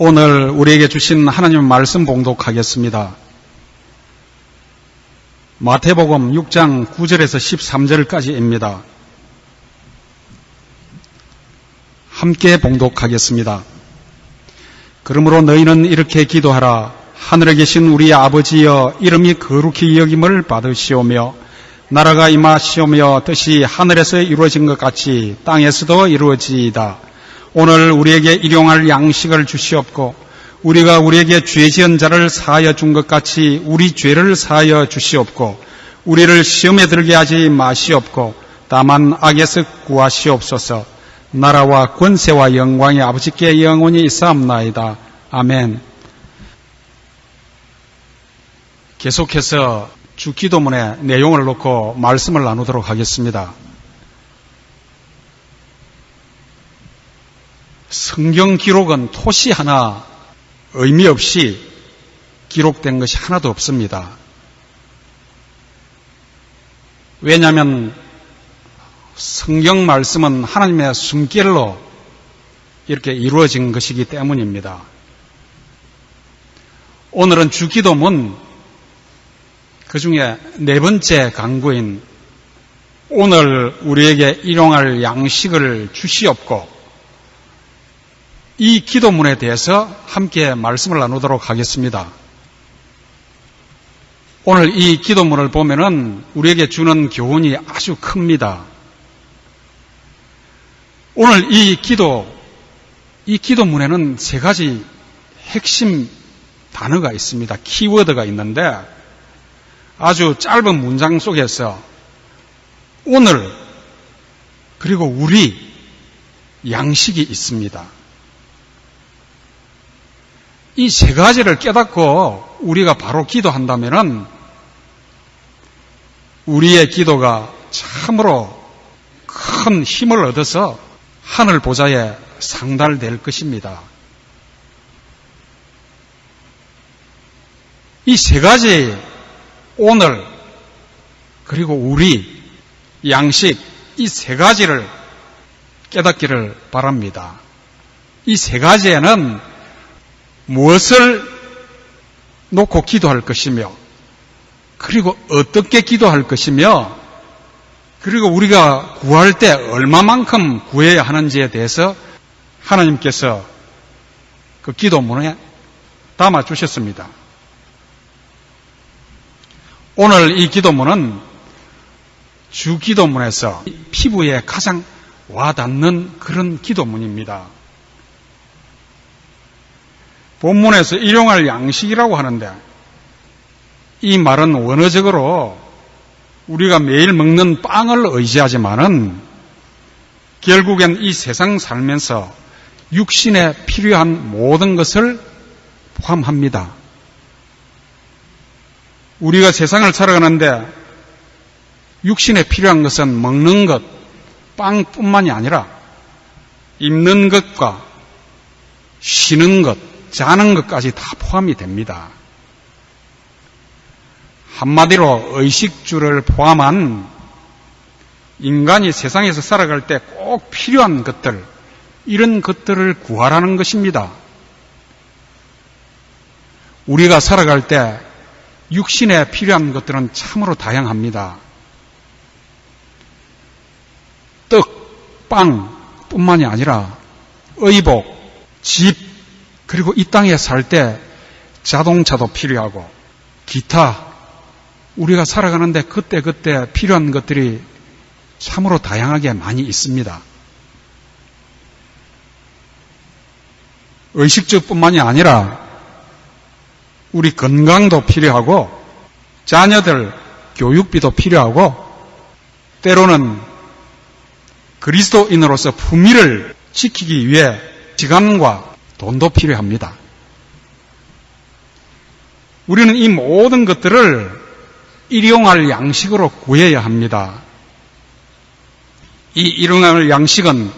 오늘 우리에게 주신 하나님의 말씀 봉독하겠습니다. 마태복음 6장 9절에서 13절까지입니다. 함께 봉독하겠습니다. 그러므로 너희는 이렇게 기도하라. 하늘에 계신 우리 아버지여, 이름이 거룩히 여김을 받으시오며 나라가 임하시오며 뜻이 하늘에서 이루어진 것 같이 땅에서도 이루어지이다. 오늘 우리에게 일용할 양식을 주시옵고 우리가 우리에게 죄 지은 자를 사하여 준 것 같이 우리 죄를 사하여 주시옵고 우리를 시험에 들게 하지 마시옵고 다만 악에서 구하시옵소서. 나라와 권세와 영광이 아버지께 영원히 있사옵나이다. 아멘. 계속해서 주 기도문의 내용을 놓고 말씀을 나누도록 하겠습니다. 성경 기록은 토시 하나 의미 없이 기록된 것이 하나도 없습니다. 왜냐하면 성경 말씀은 하나님의 숨결로 이렇게 이루어진 것이기 때문입니다. 오늘은 주 기도문 그 중에 네 번째 강구인 오늘 우리에게 일용할 양식을 주시옵고 이 기도문에 대해서 함께 말씀을 나누도록 하겠습니다. 오늘 이 기도문을 보면은 우리에게 주는 교훈이 아주 큽니다. 오늘 이 기도문에는 세 가지 핵심 단어가 있습니다. 키워드가 있는데 아주 짧은 문장 속에서 오늘 그리고 우리 양식이 있습니다. 이 세 가지를 깨닫고 우리가 바로 기도한다면은 우리의 기도가 참으로 큰 힘을 얻어서 하늘 보좌에 상달될 것입니다. 이 세 가지 오늘 그리고 우리 양식 이 세 가지를 깨닫기를 바랍니다. 이 세 가지에는 무엇을 놓고 기도할 것이며 그리고 어떻게 기도할 것이며 그리고 우리가 구할 때 얼마만큼 구해야 하는지에 대해서 하나님께서 그 기도문에 담아 주셨습니다. 오늘 이 기도문은 주 기도문에서 피부에 가장 와닿는 그런 기도문입니다. 본문에서 일용할 양식이라고 하는데 이 말은 원어적으로 우리가 매일 먹는 빵을 의지하지만은 결국엔 이 세상 살면서 육신에 필요한 모든 것을 포함합니다. 우리가 세상을 살아가는데 육신에 필요한 것은 먹는 것, 빵뿐만이 아니라 입는 것과 쉬는 것, 자는 것까지 다 포함이 됩니다. 한마디로 의식주를 포함한 인간이 세상에서 살아갈 때 꼭 필요한 것들, 이런 것들을 구하라는 것입니다. 우리가 살아갈 때 육신에 필요한 것들은 참으로 다양합니다. 떡, 빵뿐만이 아니라 의복, 집, 그리고 이 땅에 살 때 자동차도 필요하고 기타 우리가 살아가는데 그때그때 필요한 것들이 참으로 다양하게 많이 있습니다. 의식주뿐만이 아니라 우리 건강도 필요하고 자녀들 교육비도 필요하고 때로는 그리스도인으로서 품위를 지키기 위해 시간과 돈도 필요합니다. 우리는 이 모든 것들을 일용할 양식으로 구해야 합니다. 이 일용할 양식은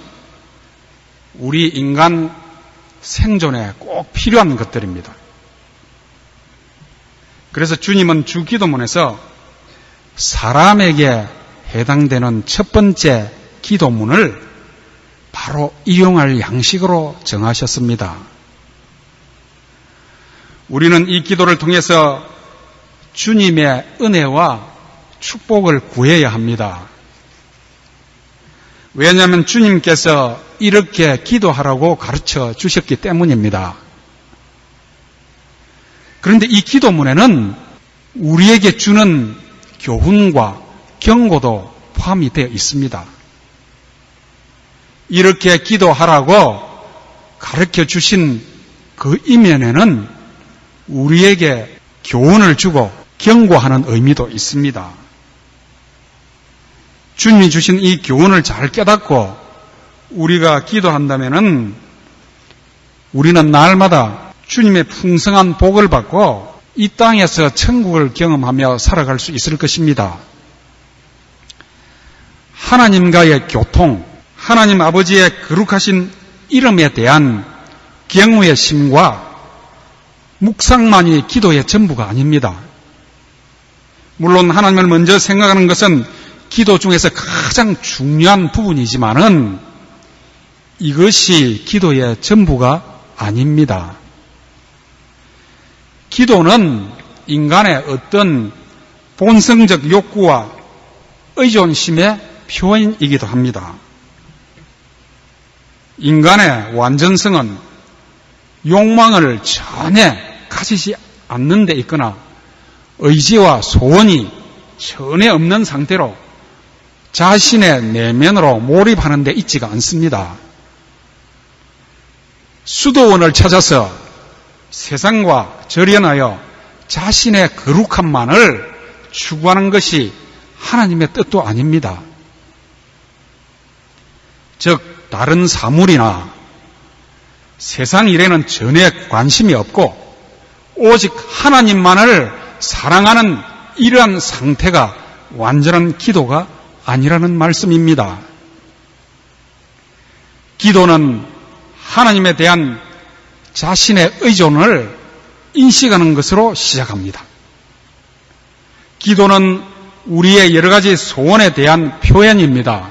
우리 인간 생존에 꼭 필요한 것들입니다. 그래서 주님은 주 기도문에서 사람에게 해당되는 첫 번째 기도문을 바로 일용할 양식으로 정하셨습니다. 우리는 이 기도를 통해서 주님의 은혜와 축복을 구해야 합니다. 왜냐하면 주님께서 이렇게 기도하라고 가르쳐 주셨기 때문입니다. 그런데 이 기도문에는 우리에게 주는 교훈과 경고도 포함이 되어 있습니다. 이렇게 기도하라고 가르쳐 주신 그 이면에는 우리에게 교훈을 주고 경고하는 의미도 있습니다. 주님이 주신 이 교훈을 잘 깨닫고 우리가 기도한다면은 우리는 날마다 주님의 풍성한 복을 받고 이 땅에서 천국을 경험하며 살아갈 수 있을 것입니다. 하나님과의 교통, 하나님 아버지의 거룩하신 이름에 대한 경외의 심과 묵상만이 기도의 전부가 아닙니다. 물론 하나님을 먼저 생각하는 것은 기도 중에서 가장 중요한 부분이지만은 이것이 기도의 전부가 아닙니다. 기도는 인간의 어떤 본성적 욕구와 의존심의 표현이기도 합니다. 인간의 완전성은 욕망을 전혀 가지지 않는 데 있거나 의지와 소원이 전혀 없는 상태로 자신의 내면으로 몰입하는 데 있지가 않습니다. 수도원을 찾아서 세상과 절연하여 자신의 거룩함만을 추구하는 것이 하나님의 뜻도 아닙니다. 즉 다른 사물이나 세상 일에는 전혀 관심이 없고 오직 하나님만을 사랑하는 이러한 상태가 완전한 기도가 아니라는 말씀입니다. 기도는 하나님에 대한 자신의 의존을 인식하는 것으로 시작합니다. 기도는 우리의 여러 가지 소원에 대한 표현입니다.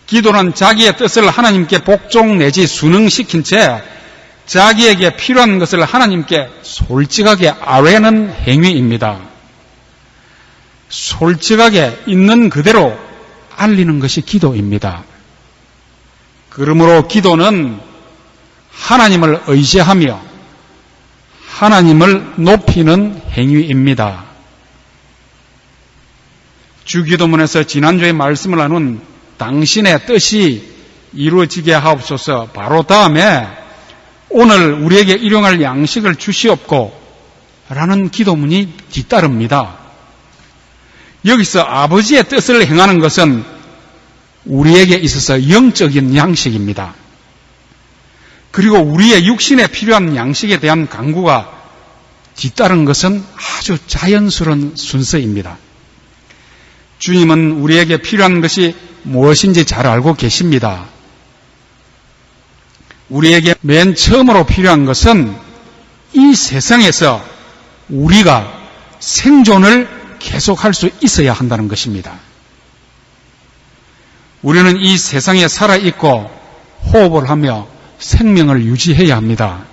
기도는 자기의 뜻을 하나님께 복종 내지 순응시킨 채 자기에게 필요한 것을 하나님께 솔직하게 아뢰는 행위입니다. 솔직하게 있는 그대로 알리는 것이 기도입니다. 그러므로 기도는 하나님을 의지하며 하나님을 높이는 행위입니다. 주기도문에서 지난주에 말씀을 나눈 당신의 뜻이 이루어지게 하옵소서 바로 다음에 오늘 우리에게 일용할 양식을 주시옵고 라는 기도문이 뒤따릅니다. 여기서 아버지의 뜻을 행하는 것은 우리에게 있어서 영적인 양식입니다. 그리고 우리의 육신에 필요한 양식에 대한 간구가 뒤따른 것은 아주 자연스러운 순서입니다. 주님은 우리에게 필요한 것이 무엇인지 잘 알고 계십니다. 우리에게 맨 처음으로 필요한 것은 이 세상에서 우리가 생존을 계속할 수 있어야 한다는 것입니다. 우리는 이 세상에 살아있고 호흡을 하며 생명을 유지해야 합니다.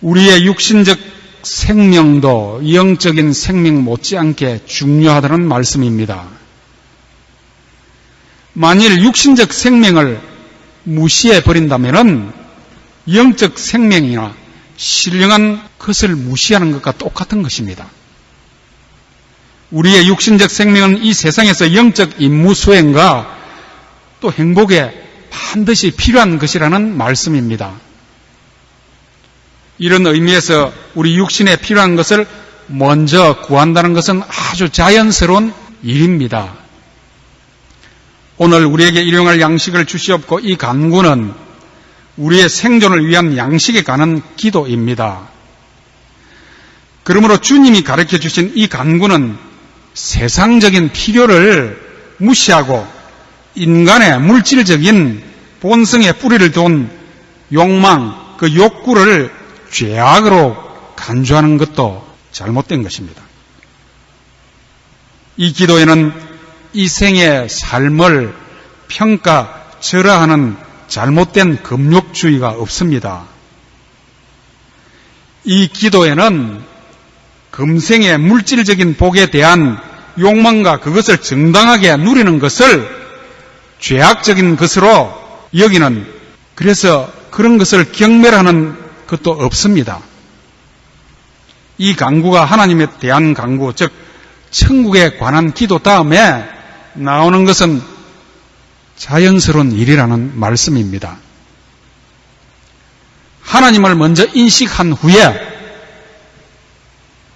우리의 육신적 생명도 영적인 생명 못지않게 중요하다는 말씀입니다. 만일 육신적 생명을 무시해 버린다면 영적 생명이나 신령한 것을 무시하는 것과 똑같은 것입니다. 우리의 육신적 생명은 이 세상에서 영적 임무 수행과 또 행복에 반드시 필요한 것이라는 말씀입니다. 이런 의미에서 우리 육신에 필요한 것을 먼저 구한다는 것은 아주 자연스러운 일입니다. 오늘 우리에게 일용할 양식을 주시옵고 이 간구는 우리의 생존을 위한 양식에 관한 기도입니다. 그러므로 주님이 가르쳐 주신 이 간구는 세상적인 필요를 무시하고 인간의 물질적인 본성의 뿌리를 둔 욕망, 그 욕구를 죄악으로 간주하는 것도 잘못된 것입니다. 이 기도에는 이 생의 삶을 평가, 절하하는 잘못된 금욕주의가 없습니다. 이 기도에는 금생의 물질적인 복에 대한 욕망과 그것을 정당하게 누리는 것을 죄악적인 것으로 여기는, 그래서 그런 것을 경멸하는 것도 없습니다. 이 간구가 하나님에 대한 간구, 즉 천국에 관한 기도 다음에 나오는 것은 자연스러운 일이라는 말씀입니다. 하나님을 먼저 인식한 후에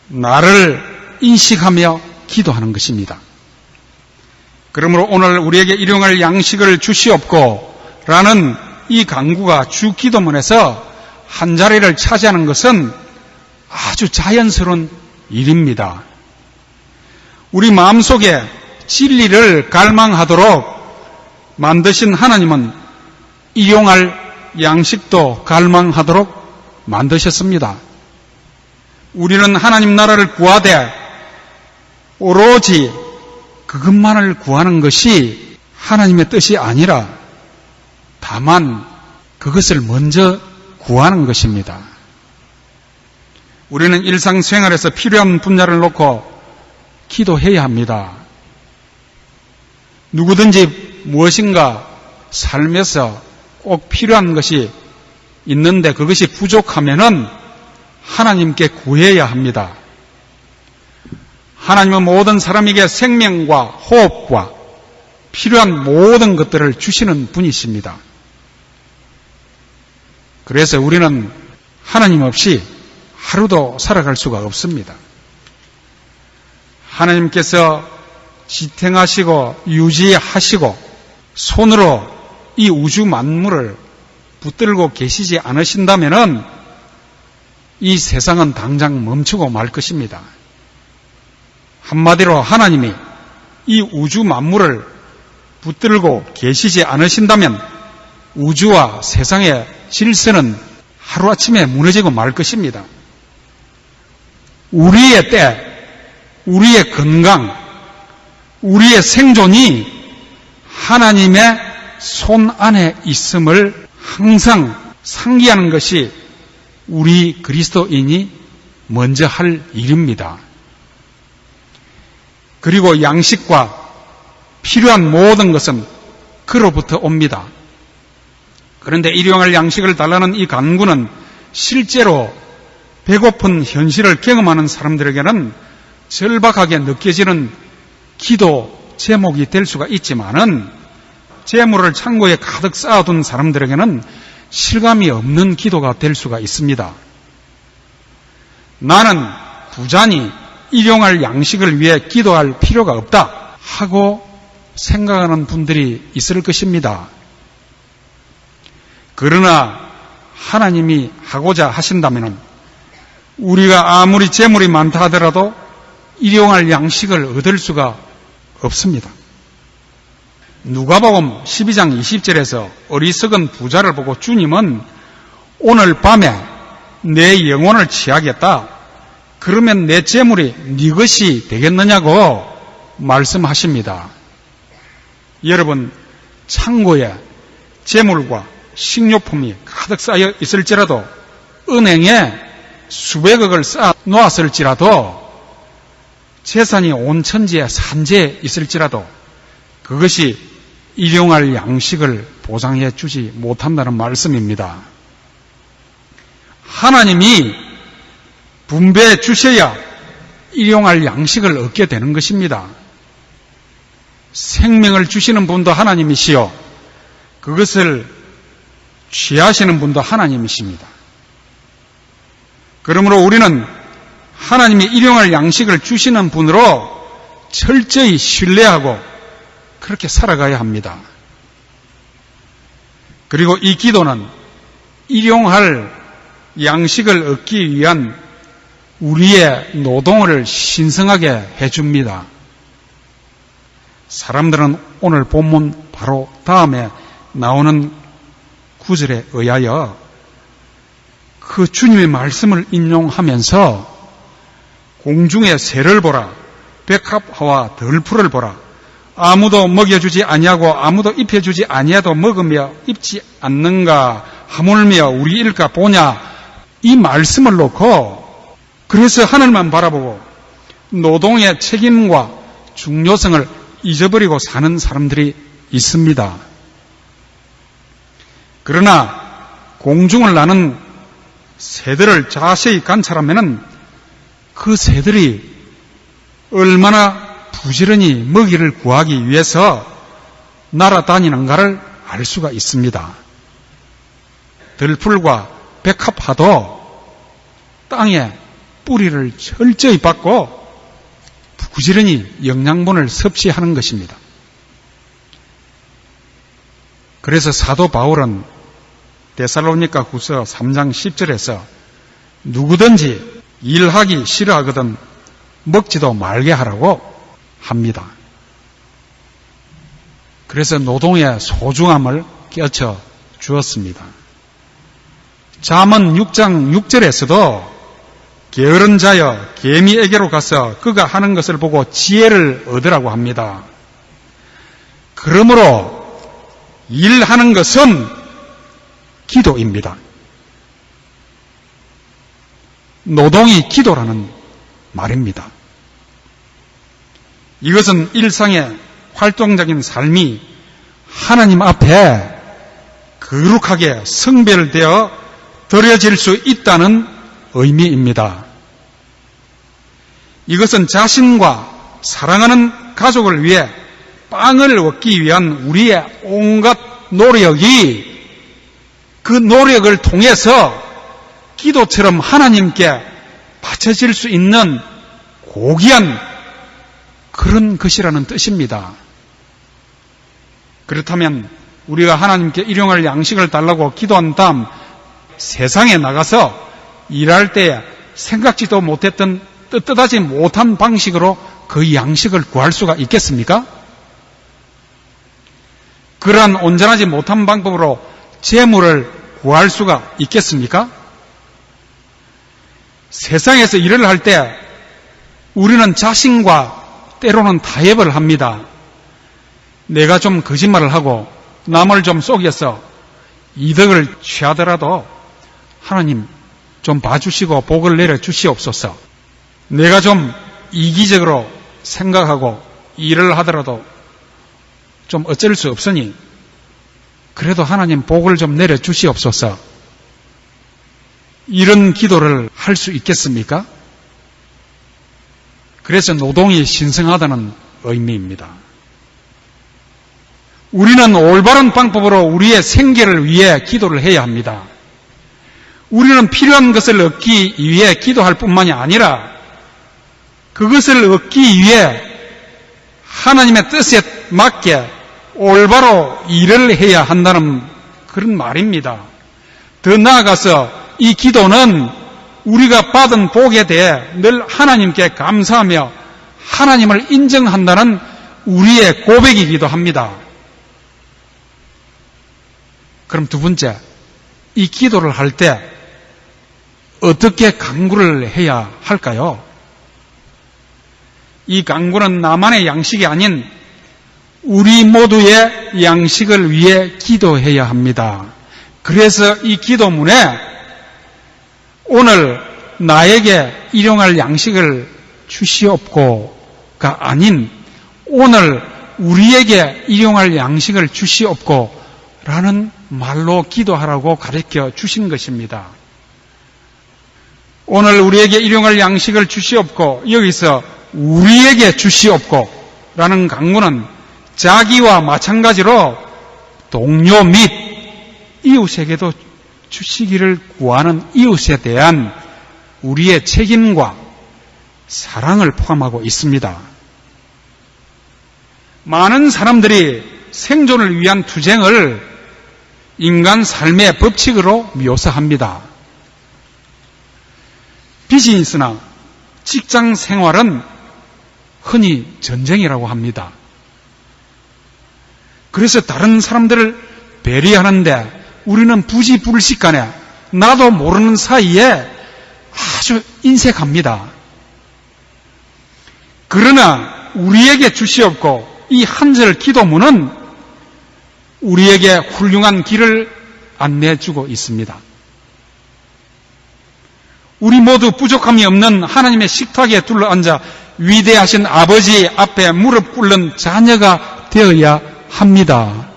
나를 인식하며 기도하는 것입니다. 그러므로 오늘 우리에게 일용할 양식을 주시옵고 라는 이 간구가 주 기도문에서 한 자리를 차지하는 것은 아주 자연스러운 일입니다. 우리 마음속에 진리를 갈망하도록 만드신 하나님은 일용할 양식도 갈망하도록 만드셨습니다. 우리는 하나님 나라를 구하되 오로지 그것만을 구하는 것이 하나님의 뜻이 아니라 다만 그것을 먼저 구하는 것입니다. 우리는 일상생활에서 필요한 분야를 놓고 기도해야 합니다. 누구든지 무엇인가 삶에서 꼭 필요한 것이 있는데 그것이 부족하면은 하나님께 구해야 합니다. 하나님은 모든 사람에게 생명과 호흡과 필요한 모든 것들을 주시는 분이십니다. 그래서 우리는 하나님 없이 하루도 살아갈 수가 없습니다. 하나님께서 지탱하시고 유지하시고 손으로 이 우주 만물을 붙들고 계시지 않으신다면은 이 세상은 당장 멈추고 말 것입니다. 한마디로 하나님이 이 우주 만물을 붙들고 계시지 않으신다면 우주와 세상의 질서는 하루아침에 무너지고 말 것입니다. 우리의 때, 우리의 건강, 우리의 생존이 하나님의 손 안에 있음을 항상 상기하는 것이 우리 그리스도인이 먼저 할 일입니다. 그리고 양식과 필요한 모든 것은 그로부터 옵니다. 그런데 일용할 양식을 달라는 이 간구는 실제로 배고픈 현실을 경험하는 사람들에게는 절박하게 느껴지는 기도 제목이 될 수가 있지만은 재물을 창고에 가득 쌓아둔 사람들에게는 실감이 없는 기도가 될 수가 있습니다. 나는 부자니 일용할 양식을 위해 기도할 필요가 없다 하고 생각하는 분들이 있을 것입니다. 그러나 하나님이 하고자 하신다면 우리가 아무리 재물이 많다 하더라도 일용할 양식을 얻을 수가 없습니다. 누가복음 12장 20절에서 어리석은 부자를 보고 주님은 오늘 밤에 내 영혼을 취하겠다. 그러면 내 재물이 네 것이 되겠느냐고 말씀하십니다. 여러분, 창고에 재물과 식료품이 가득 쌓여 있을지라도 은행에 수백억을 쌓아 놓았을지라도 재산이 온 천지에 산재에 있을지라도 그것이 일용할 양식을 보장해 주지 못한다는 말씀입니다. 하나님이 분배해 주셔야 일용할 양식을 얻게 되는 것입니다. 생명을 주시는 분도 하나님이시요 그것을 취하시는 분도 하나님이십니다. 그러므로 우리는 하나님이 일용할 양식을 주시는 분으로 철저히 신뢰하고 그렇게 살아가야 합니다. 그리고 이 기도는 일용할 양식을 얻기 위한 우리의 노동을 신성하게 해줍니다. 사람들은 오늘 본문 바로 다음에 나오는 구절에 의하여 그 주님의 말씀을 인용하면서 공중의 새를 보라, 백합화와 덜풀을 보라, 아무도 먹여주지 아니하고 아무도 입혀주지 아니하도 먹으며 입지 않는가 하물며 우리 일까 보냐 이 말씀을 놓고 그래서 하늘만 바라보고 노동의 책임과 중요성을 잊어버리고 사는 사람들이 있습니다. 그러나 공중을 나는 새들을 자세히 관찰하면 그 새들이 얼마나 부지런히 먹이를 구하기 위해서 날아다니는가를 알 수가 있습니다. 들풀과 백합화도 땅에 뿌리를 철저히 박고 부지런히 영양분을 섭취하는 것입니다. 그래서 사도 바울은 데살로니가 후서 3장 10절에서 누구든지 일하기 싫어하거든 먹지도 말게 하라고 합니다. 그래서 노동의 소중함을 깨우쳐 주었습니다. 잠언 6장 6절에서도 게으른 자여 개미에게로 가서 그가 하는 것을 보고 지혜를 얻으라고 합니다. 그러므로 일하는 것은 기도입니다. 노동이 기도라는 말입니다. 이것은 일상의 활동적인 삶이 하나님 앞에 거룩하게 성별되어 드려질 수 있다는 의미입니다. 이것은 자신과 사랑하는 가족을 위해 빵을 얻기 위한 우리의 온갖 노력이 그 노력을 통해서 기도처럼 하나님께 바쳐질 수 있는 고귀한 그런 것이라는 뜻입니다. 그렇다면 우리가 하나님께 일용할 양식을 달라고 기도한 다음 세상에 나가서 일할 때 생각지도 못했던 떳떳하지 못한 방식으로 그 양식을 구할 수가 있겠습니까? 그러한 온전하지 못한 방법으로 재물을 구할 수가 있겠습니까? 세상에서 일을 할 때 우리는 자신과 때로는 타협을 합니다. 내가 좀 거짓말을 하고 남을 좀 속여서 이득을 취하더라도 하나님 좀 봐주시고 복을 내려주시옵소서. 내가 좀 이기적으로 생각하고 일을 하더라도 좀 어쩔 수 없으니 그래도 하나님 복을 좀 내려주시옵소서. 이런 기도를 할 수 있겠습니까? 그래서 노동이 신성하다는 의미입니다. 우리는 올바른 방법으로 우리의 생계를 위해 기도를 해야 합니다. 우리는 필요한 것을 얻기 위해 기도할 뿐만이 아니라 그것을 얻기 위해 하나님의 뜻에 맞게 올바로 일을 해야 한다는 그런 말입니다. 더 나아가서 이 기도는 우리가 받은 복에 대해 늘 하나님께 감사하며 하나님을 인정한다는 우리의 고백이기도 합니다. 그럼 두 번째, 이 기도를 할 때 어떻게 간구를 해야 할까요? 이 간구는 나만의 양식이 아닌 우리 모두의 양식을 위해 기도해야 합니다. 그래서 이 기도문에 오늘 나에게 일용할 양식을 주시옵고가 아닌 오늘 우리에게 일용할 양식을 주시옵고 라는 말로 기도하라고 가르쳐 주신 것입니다. 오늘 우리에게 일용할 양식을 주시옵고 여기서 우리에게 주시옵고 라는 강구는 자기와 마찬가지로 동료 및 이웃에게도 주시기를 구하는 이웃에 대한 우리의 책임과 사랑을 포함하고 있습니다. 많은 사람들이 생존을 위한 투쟁을 인간 삶의 법칙으로 묘사합니다. 비즈니스나 직장 생활은 흔히 전쟁이라고 합니다. 그래서 다른 사람들을 배려하는데 우리는 부지불식간에 나도 모르는 사이에 아주 인색합니다. 그러나 우리에게 주시옵고 이 한 절 기도문은 우리에게 훌륭한 길을 안내해주고 있습니다. 우리 모두 부족함이 없는 하나님의 식탁에 둘러앉아 위대하신 아버지 앞에 무릎 꿇는 자녀가 되어야 합니다.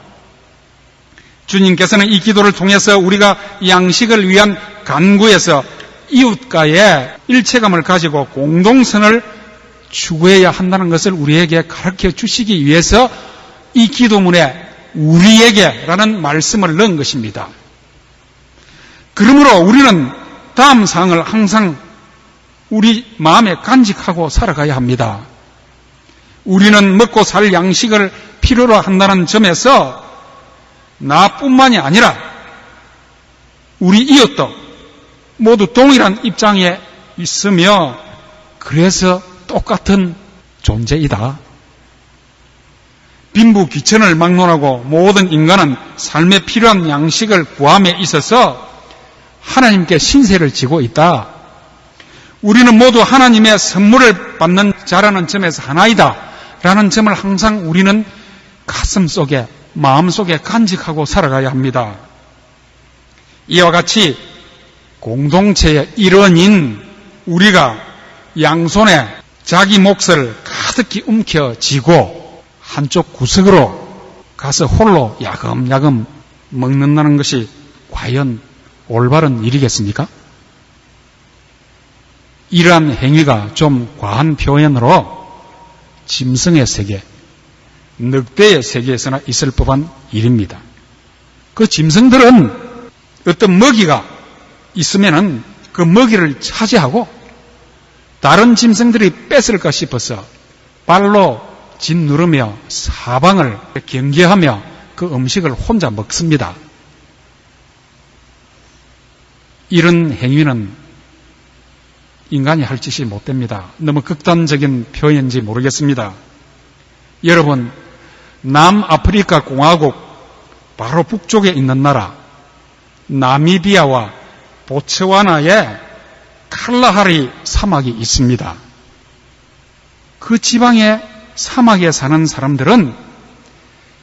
주님께서는 이 기도를 통해서 우리가 양식을 위한 간구에서 이웃과의 일체감을 가지고 공동선을 추구해야 한다는 것을 우리에게 가르쳐 주시기 위해서 이 기도문에 우리에게라는 말씀을 넣은 것입니다. 그러므로 우리는 다음 사항을 항상 우리 마음에 간직하고 살아가야 합니다. 우리는 먹고 살 양식을 필요로 한다는 점에서 나뿐만이 아니라 우리 이웃도 모두 동일한 입장에 있으며 그래서 똑같은 존재이다. 빈부귀천을 막론하고 모든 인간은 삶에 필요한 양식을 구함에 있어서 하나님께 신세를 지고 있다. 우리는 모두 하나님의 선물을 받는 자라는 점에서 하나이다. 라는 점을 항상 우리는 가슴속에, 마음속에 간직하고 살아가야 합니다. 이와 같이 공동체의 일원인 우리가 양손에 자기 몫을 가득히 움켜쥐고 한쪽 구석으로 가서 홀로 야금야금 먹는다는 것이 과연 올바른 일이겠습니까? 이러한 행위가 좀 과한 표현으로 짐승의 세계, 늑대의 세계에서나 있을 법한 일입니다. 그 짐승들은 어떤 먹이가 있으면은 그 먹이를 차지하고 다른 짐승들이 뺏을까 싶어서 발로 짓누르며 사방을 경계하며 그 음식을 혼자 먹습니다. 이런 행위는 인간이 할 짓이 못 됩니다. 너무 극단적인 표현인지 모르겠습니다. 여러분, 남아프리카 공화국 바로 북쪽에 있는 나라 나미비아와 보츠와나에 칼라하리 사막이 있습니다. 그 지방의 사막에 사는 사람들은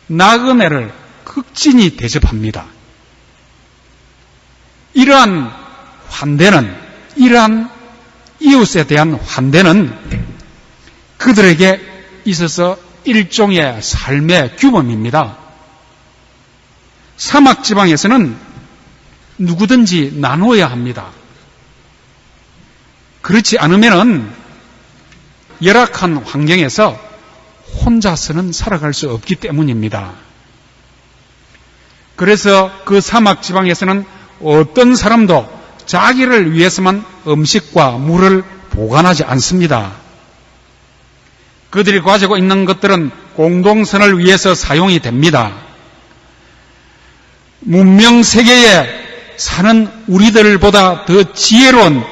나그네를 극진히 대접합니다. 이러한 환대는, 이러한 이웃에 대한 환대는 그들에게 있어서 일종의 삶의 규범입니다. 사막 지방에서는 누구든지 나누어야 합니다. 그렇지 않으면은 열악한 환경에서 혼자서는 살아갈 수 없기 때문입니다. 그래서 그 사막 지방에서는 어떤 사람도 자기를 위해서만 음식과 물을 보관하지 않습니다. 그들이 가지고 있는 것들은 공동선을 위해서 사용이 됩니다. 문명 세계에 사는 우리들보다 더 지혜로운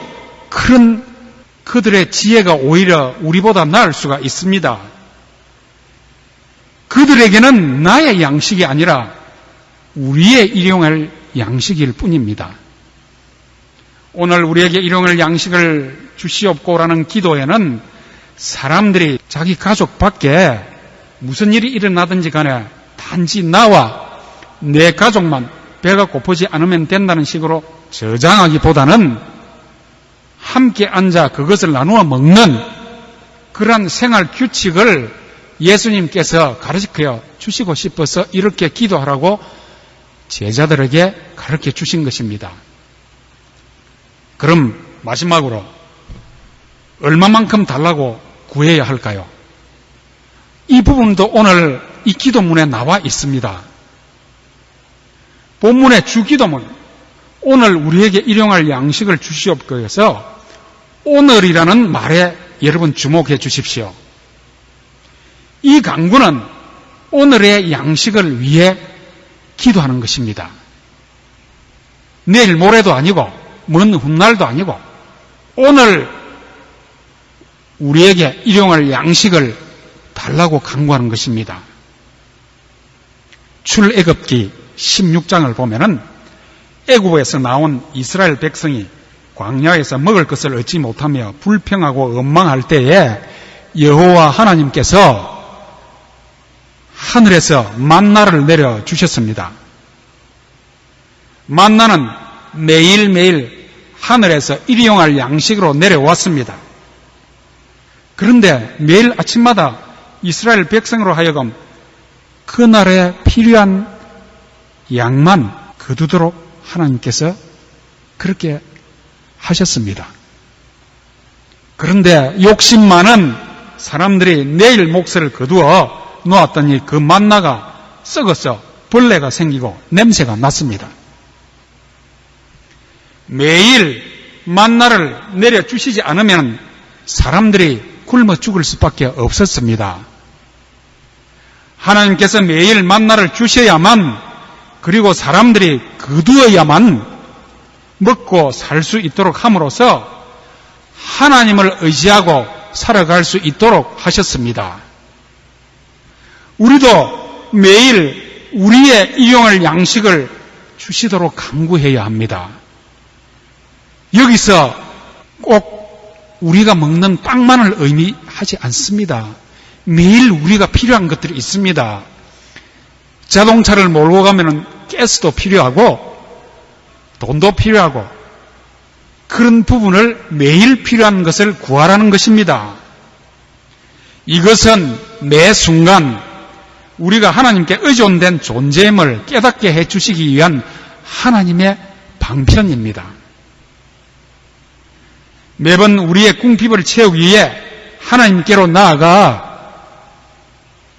그런 그들의 지혜가 오히려 우리보다 나을 수가 있습니다. 그들에게는 나의 양식이 아니라 우리의 일용할 양식일 뿐입니다. 오늘 우리에게 일용할 양식을 주시옵고라는 기도에는 사람들이 자기 가족 밖에 무슨 일이 일어나든지 간에 단지 나와 내 가족만 배가 고프지 않으면 된다는 식으로 저장하기보다는 함께 앉아 그것을 나누어 먹는 그러한 생활 규칙을 예수님께서 가르쳐 주시고 싶어서 이렇게 기도하라고 제자들에게 가르쳐 주신 것입니다. 그럼 마지막으로 얼마만큼 달라고 구해야 할까요? 이 부분도 오늘 이 기도문에 나와 있습니다. 본문의 주기도문, 오늘 우리에게 일용할 양식을 주시옵소서. 오늘이라는 말에 여러분 주목해 주십시오. 이 간구는 오늘의 양식을 위해 기도하는 것입니다. 내일 모레도 아니고 먼 훗날도 아니고 오늘 우리에게 일용할 양식을 달라고 간구하는 것입니다. 출애굽기 16장을 보면은 애굽에서 나온 이스라엘 백성이 광야에서 먹을 것을 얻지 못하며 불평하고 원망할 때에 여호와 하나님께서 하늘에서 만나를 내려 주셨습니다. 만나는 매일매일 하늘에서 일용할 양식으로 내려왔습니다. 그런데 매일 아침마다 이스라엘 백성으로 하여금 그날에 필요한 양만 거두도록 하나님께서 그렇게 하셨습니다. 그런데 욕심 많은 사람들이 내일 몫을 거두어 놓았더니 그 만나가 썩어서 벌레가 생기고 냄새가 났습니다. 매일 만나를 내려주시지 않으면 사람들이 굶어 죽을 수밖에 없었습니다. 하나님께서 매일 만나를 주셔야만, 그리고 사람들이 거두어야만 먹고 살 수 있도록 함으로써 하나님을 의지하고 살아갈 수 있도록 하셨습니다. 우리도 매일 우리의 일용할 양식을 주시도록 간구해야 합니다. 여기서 꼭 우리가 먹는 빵만을 의미하지 않습니다. 매일 우리가 필요한 것들이 있습니다. 자동차를 몰고 가면 가스도 필요하고 돈도 필요하고, 그런 부분을 매일 필요한 것을 구하라는 것입니다. 이것은 매 순간 우리가 하나님께 의존된 존재임을 깨닫게 해주시기 위한 하나님의 방편입니다. 매번 우리의 궁핍을 채우기 위해 하나님께로 나아가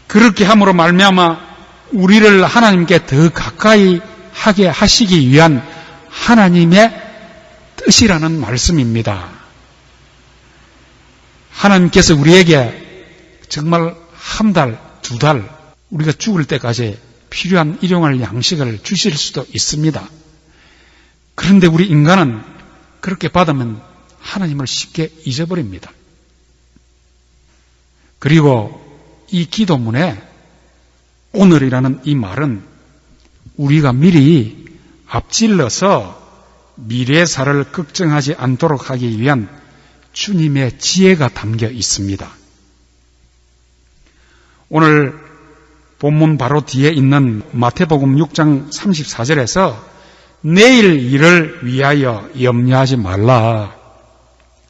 그렇게 함으로 말미암아 우리를 하나님께 더 가까이 하게 하시기 위한 하나님의 뜻이라는 말씀입니다. 하나님께서 우리에게 정말 한 달, 두 달, 우리가 죽을 때까지 필요한 일용할 양식을 주실 수도 있습니다. 그런데 우리 인간은 그렇게 받으면 하나님을 쉽게 잊어버립니다. 그리고 이 기도문에 오늘이라는 이 말은 우리가 미리 앞질러서 미래사를 걱정하지 않도록 하기 위한 주님의 지혜가 담겨 있습니다. 오늘 본문 바로 뒤에 있는 마태복음 6장 34절에서 내일 일을 위하여 염려하지 말라.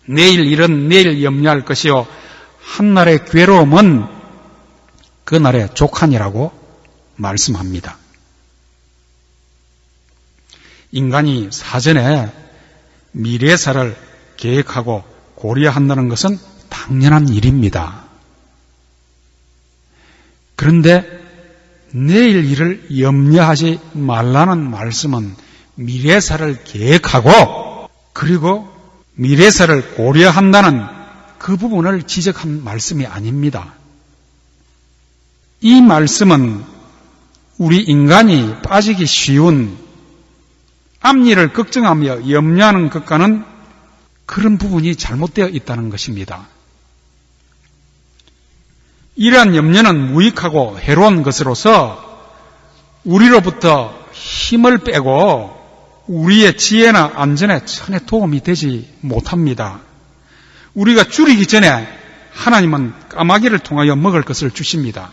내일 일은 내일 염려할 것이요 한날의 괴로움은 그날의 족하니라고 말씀합니다. 인간이 사전에 미래사를 계획하고 고려한다는 것은 당연한 일입니다. 그런데 내일 일을 염려하지 말라는 말씀은 미래사를 계획하고 그리고 미래사를 고려한다는 그 부분을 지적한 말씀이 아닙니다. 이 말씀은 우리 인간이 빠지기 쉬운 앞일을 걱정하며 염려하는 것과는 그런 부분이 잘못되어 있다는 것입니다. 이러한 염려는 무익하고 해로운 것으로서 우리로부터 힘을 빼고 우리의 지혜나 안전에 전혀 도움이 되지 못합니다. 우리가 줄이기 전에 하나님은 까마귀를 통하여 먹을 것을 주십니다.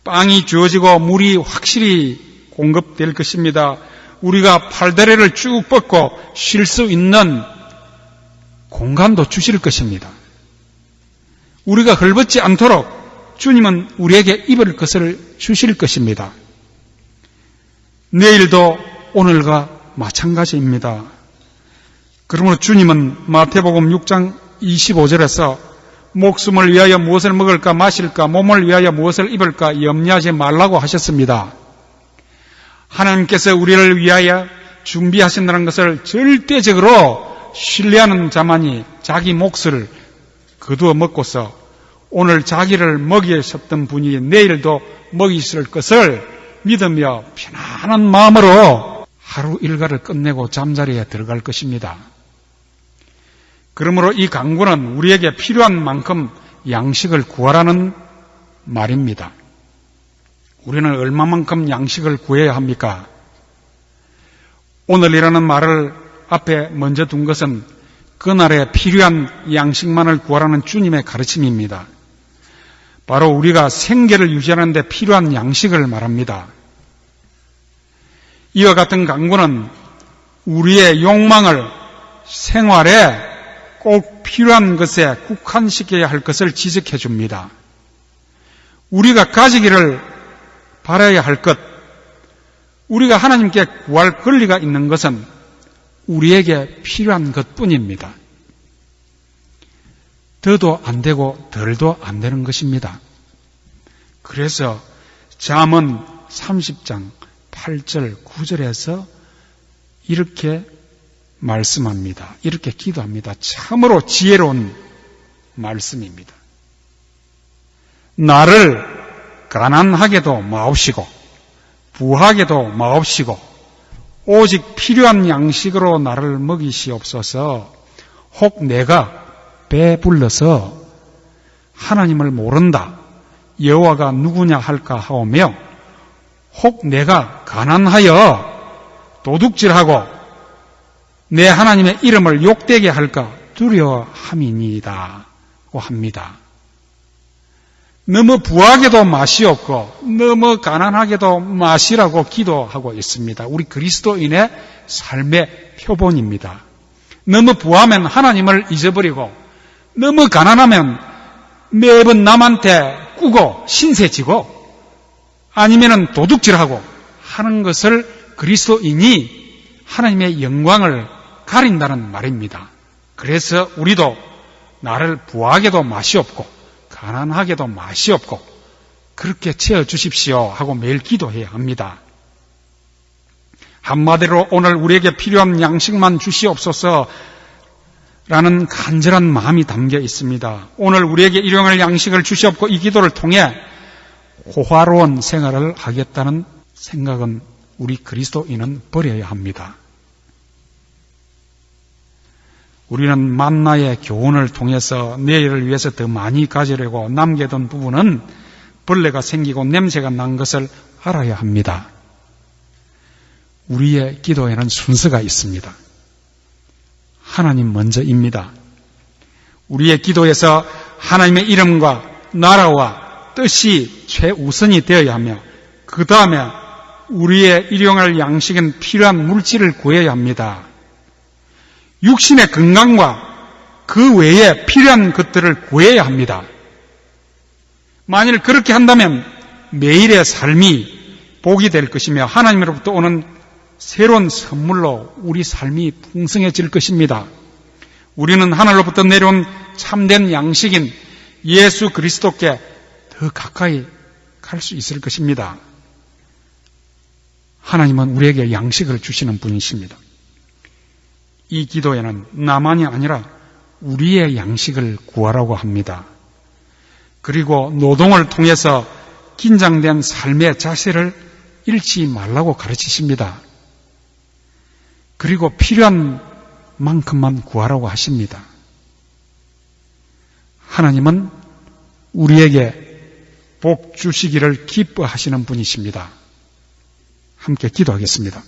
빵이 주어지고 물이 확실히 공급될 것입니다. 우리가 팔다리를 쭉 뻗고 쉴 수 있는 공간도 주실 것입니다. 우리가 헐벗지 않도록 주님은 우리에게 입을 것을 주실 것입니다. 내일도 오늘과 마찬가지입니다. 그러므로 주님은 마태복음 6장 25절에서 목숨을 위하여 무엇을 먹을까 마실까 몸을 위하여 무엇을 입을까 염려하지 말라고 하셨습니다. 하나님께서 우리를 위하여 준비하신다는 것을 절대적으로 신뢰하는 자만이 자기 몫을 거두어 먹고서 오늘 자기를 먹이셨던 분이 내일도 먹이실 것을 믿으며 편안한 마음으로 하루 일과를 끝내고 잠자리에 들어갈 것입니다. 그러므로 이 강구는 우리에게 필요한 만큼 양식을 구하라는 말입니다. 우리는 얼마만큼 양식을 구해야 합니까? 오늘이라는 말을 앞에 먼저 둔 것은 그날에 필요한 양식만을 구하라는 주님의 가르침입니다. 바로 우리가 생계를 유지하는 데 필요한 양식을 말합니다. 이와 같은 강구는 우리의 욕망을 생활에 꼭 필요한 것에 국한시켜야 할 것을 지적해 줍니다. 우리가 가지기를 바라야 할 것, 우리가 하나님께 구할 권리가 있는 것은 우리에게 필요한 것뿐입니다. 더도 안 되고 덜도 안 되는 것입니다. 그래서 잠언 30장 8절 9절에서 이렇게 말씀합니다. 이렇게 기도합니다. 참으로 지혜로운 말씀입니다. 나를 가난하게도 마옵시고 부하게도 마옵시고 오직 필요한 양식으로 나를 먹이시옵소서. 혹 내가 배불러서 하나님을 모른다, 여호와가 누구냐 할까 하오며, 혹 내가 가난하여 도둑질하고 내 하나님의 이름을 욕되게 할까 두려워함이니이다 고 합니다. 너무 부하게도 맛이 없고 너무 가난하게도 맛이라고 기도하고 있습니다. 우리 그리스도인의 삶의 표본입니다. 너무 부하면 하나님을 잊어버리고 너무 가난하면 매번 남한테 꾸고 신세지고 아니면은 도둑질하고 하는 것을 그리스도인이 하나님의 영광을 가린다는 말입니다. 그래서 우리도 나를 부하게도 맛이 없고 가난하게도 맛이 없고 그렇게 채워주십시오 하고 매일 기도해야 합니다. 한마디로 오늘 우리에게 필요한 양식만 주시옵소서 라는 간절한 마음이 담겨 있습니다. 오늘 우리에게 일용할 양식을 주시옵고 이 기도를 통해 호화로운 생활을 하겠다는 생각은 우리 그리스도인은 버려야 합니다. 우리는 만나의 교훈을 통해서 내일을 위해서 더 많이 가지려고 남겨둔 부분은 벌레가 생기고 냄새가 난 것을 알아야 합니다. 우리의 기도에는 순서가 있습니다. 하나님 먼저입니다. 우리의 기도에서 하나님의 이름과 나라와 뜻이 최우선이 되어야 하며 그 다음에 우리의 일용할 양식은 필요한 물질을 구해야 합니다. 육신의 건강과 그 외에 필요한 것들을 구해야 합니다. 만일 그렇게 한다면 매일의 삶이 복이 될 것이며 하나님으로부터 오는 새로운 선물로 우리 삶이 풍성해질 것입니다. 우리는 하늘로부터 내려온 참된 양식인 예수 그리스도께 더 가까이 갈 수 있을 것입니다. 하나님은 우리에게 양식을 주시는 분이십니다. 이 기도에는 나만이 아니라 우리의 양식을 구하라고 합니다. 그리고 노동을 통해서 긴장된 삶의 자세를 잃지 말라고 가르치십니다. 그리고 필요한 만큼만 구하라고 하십니다. 하나님은 우리에게 복 주시기를 기뻐하시는 분이십니다. 함께 기도하겠습니다.